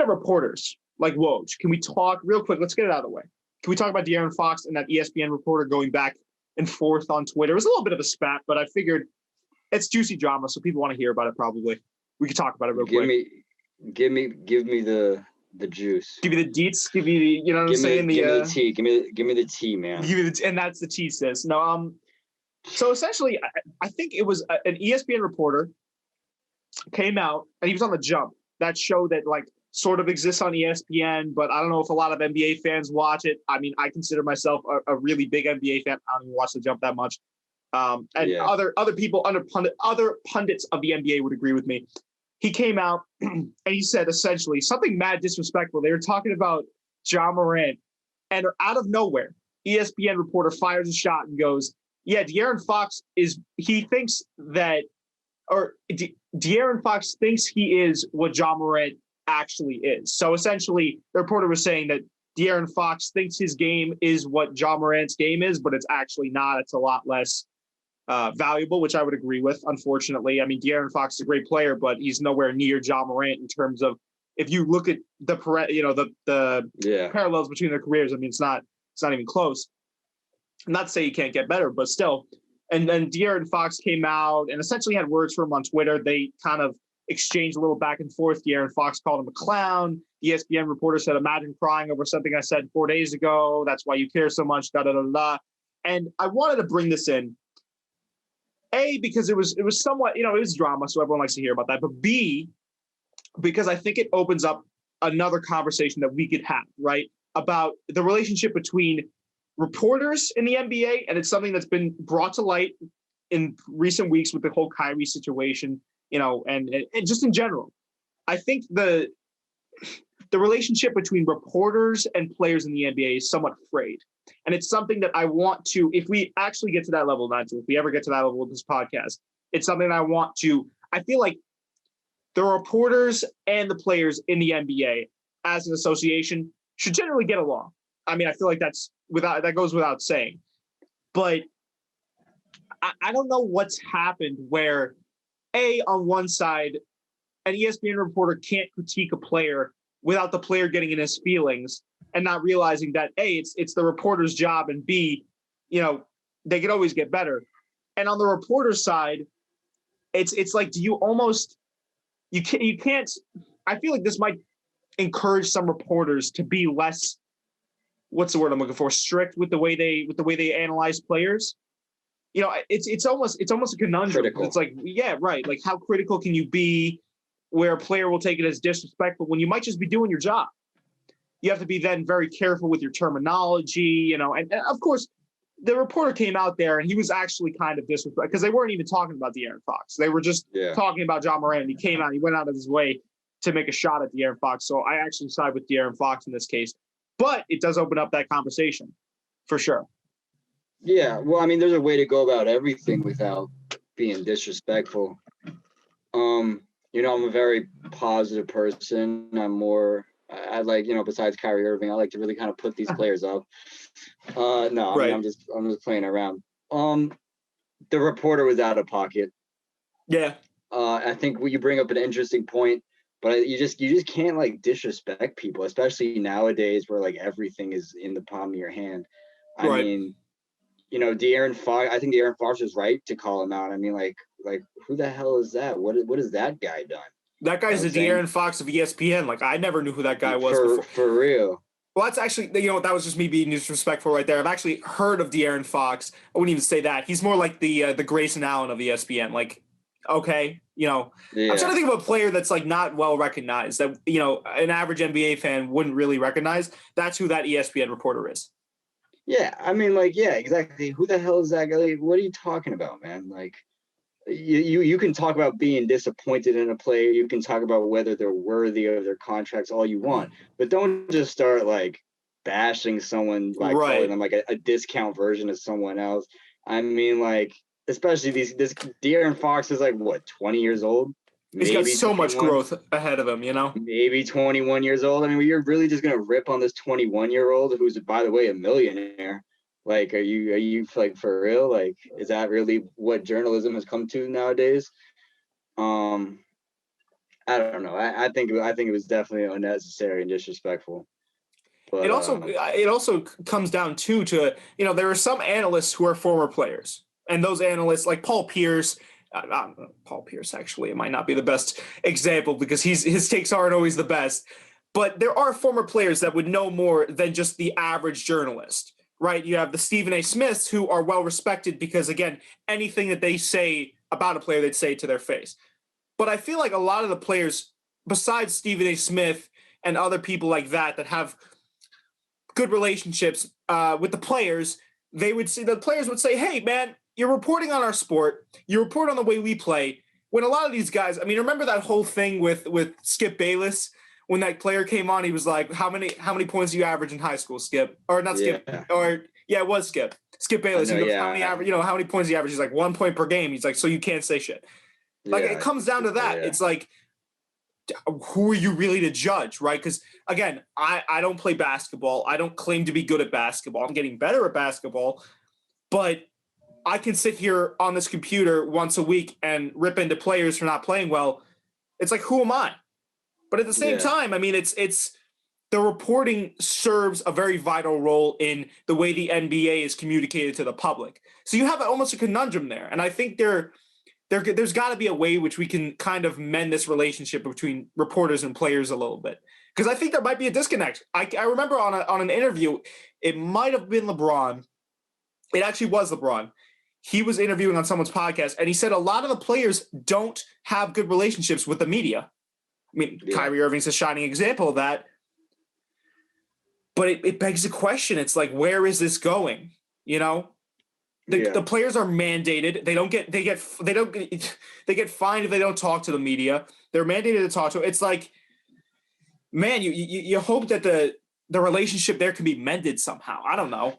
of reporters like Woj, can we talk real quick? Let's get it out of the way. Can we talk about De'Aaron Fox and that ESPN reporter going back and forth on Twitter? It was a little bit of a spat, but I figured it's juicy drama, so people want to hear about it probably. We could talk about it real quick. Give me the juice. Give me the deets. Give me the, you know what I'm saying? Give me the tea. Give me the tea, man. And that's the tea, sis. No, so essentially, I think it was an ESPN reporter came out, and he was on The Jump, that show that like sort of exists on ESPN, but I don't know if a lot of NBA fans watch it. I mean, I consider myself a really big NBA fan. I don't even watch The Jump that much. Other people, other pundits of the NBA would agree with me. He came out and he said essentially something mad disrespectful. They were talking about Ja Morant, and out of nowhere, ESPN reporter fires a shot and goes, "Yeah, De'Aaron Fox De'Aaron Fox thinks he is what Ja Morant actually is." So essentially, the reporter was saying that De'Aaron Fox thinks his game is what Ja Morant's game is, but it's actually not. It's a lot less valuable, which I would agree with, unfortunately. I mean, De'Aaron Fox is a great player, but he's nowhere near Ja Morant in terms of, if you look at the parallels between their careers, I mean, it's not even close. Not to say you can't get better, but still. And then De'Aaron Fox came out and essentially had words for him on Twitter. They kind of exchanged a little back and forth. De'Aaron Fox called him a clown. ESPN reporter said, "Imagine crying over something I said 4 days ago. That's why you care so much, da-da-da-da." And I wanted to bring this in, A, because it was somewhat, it was drama, so everyone likes to hear about that. But B, because I think it opens up another conversation that we could have, right, about the relationship between reporters in the NBA, and it's something that's been brought to light in recent weeks with the whole Kyrie situation, and just in general. I think the relationship between reporters and players in the NBA is somewhat frayed. And it's something that I want to, if we actually get to that level, Nigel, if we ever get to that level with this podcast, it's something I feel like the reporters and the players in the NBA as an association should generally get along. I mean, I feel like that goes without saying. But I don't know what's happened where, A, on one side, an ESPN reporter can't critique a player without the player getting in his feelings and not realizing that, A, it's the reporter's job, and B, they could always get better. And on the reporter's side, it's like, you can't, I feel like this might encourage some reporters to be less, what's the word I'm looking for, strict with the way they analyze players. It's almost a conundrum. Critical. It's like, yeah, right. Like, how critical can you be where a player will take it as disrespectful when you might just be doing your job? You have to be then very careful with your terminology, and of course, the reporter came out there and he was actually kind of disrespectful because they weren't even talking about De'Aaron Fox. They were just talking about Ja Morant. He came out, he went out of his way to make a shot at De'Aaron Fox. So I actually side with De'Aaron Fox in this case, but it does open up that conversation for sure. Yeah. Well, I mean, there's a way to go about everything without being disrespectful. I'm a very positive person. I like, besides Kyrie Irving, I like to really kind of put these players up. No, right. I mean, I'm just playing around. The reporter was out of pocket. Yeah. I think you bring up an interesting point, but you just can't like disrespect people, especially nowadays where like everything is in the palm of your hand. I mean, De'Aaron Fox, I think De'Aaron Fox was right to call him out. I mean, like who the hell is that? What has that guy done? That guy's the De'Aaron Fox of ESPN. Like, I never knew who that guy was before. For real. Well, that's actually, that was just me being disrespectful right there. I've actually heard of De'Aaron Fox. I wouldn't even say that. He's more like the Grayson Allen of ESPN. Like, okay, I'm trying to think of a player that's like not well recognized that, an average NBA fan wouldn't really recognize. That's who that ESPN reporter is. Yeah, I mean, like, yeah, exactly. Who the hell is that guy? Like, what are you talking about, man? Like, you can talk about being disappointed in a player. You can talk about whether they're worthy of their contracts all you want, but don't just start like bashing someone by calling them like a discount version of someone else. I mean, like, especially this De'Aaron Fox is like what, 20 years old? He's got so much growth ahead of him, Maybe 21 years old. I mean, you're really just gonna rip on this 21-year-old who's, by the way, a millionaire. Like, are you like for real? Like, is that really what journalism has come to nowadays? I I don't know. I think it was definitely unnecessary and disrespectful. But It also comes down to there are some analysts who are former players, and those analysts like Paul Pierce. Paul Pierce actually it might not be the best example because his takes aren't always the best, but there are former players that would know more than just the average journalist, right? You have the Stephen A. Smiths who are well respected because again, anything that they say about a player, they'd say it to their face. But I feel like a lot of the players, besides Stephen A. Smith and other people like that have good relationships with the players, the players would say, "Hey, man, you're reporting on our sport. You report on the way we play." When a lot of these guys, I mean, remember that whole thing with Skip Bayless when that player came on? He was like, "How many points do you average in high school, Skip?" Or not Skip, or yeah, it was Skip. Skip Bayless. He goes, how many points do you average? He's like 1 point per game. He's like, so you can't say shit. Like it comes down to that. Yeah. It's like, who are you really to judge, right? Because again, I don't play basketball. I don't claim to be good at basketball. I'm getting better at basketball, but I can sit here on this computer once a week and rip into players for not playing well. It's like, who am I? But at the same time, I mean, it's the reporting serves a very vital role in the way the NBA is communicated to the public. So you have almost a conundrum there, and I think there's got to be a way which we can kind of mend this relationship between reporters and players a little bit, because I think there might be a disconnect. I remember on an interview, it might have been LeBron. It actually was LeBron. He was interviewing on someone's podcast, and he said a lot of the players don't have good relationships with the media. I mean, Kyrie Irving's a shining example of that. But it begs the question. It's like, where is this going? You know? The players are mandated. They get fined if they don't talk to the media. They're mandated to talk to. It's like, man, you hope that the relationship there can be mended somehow. I don't know.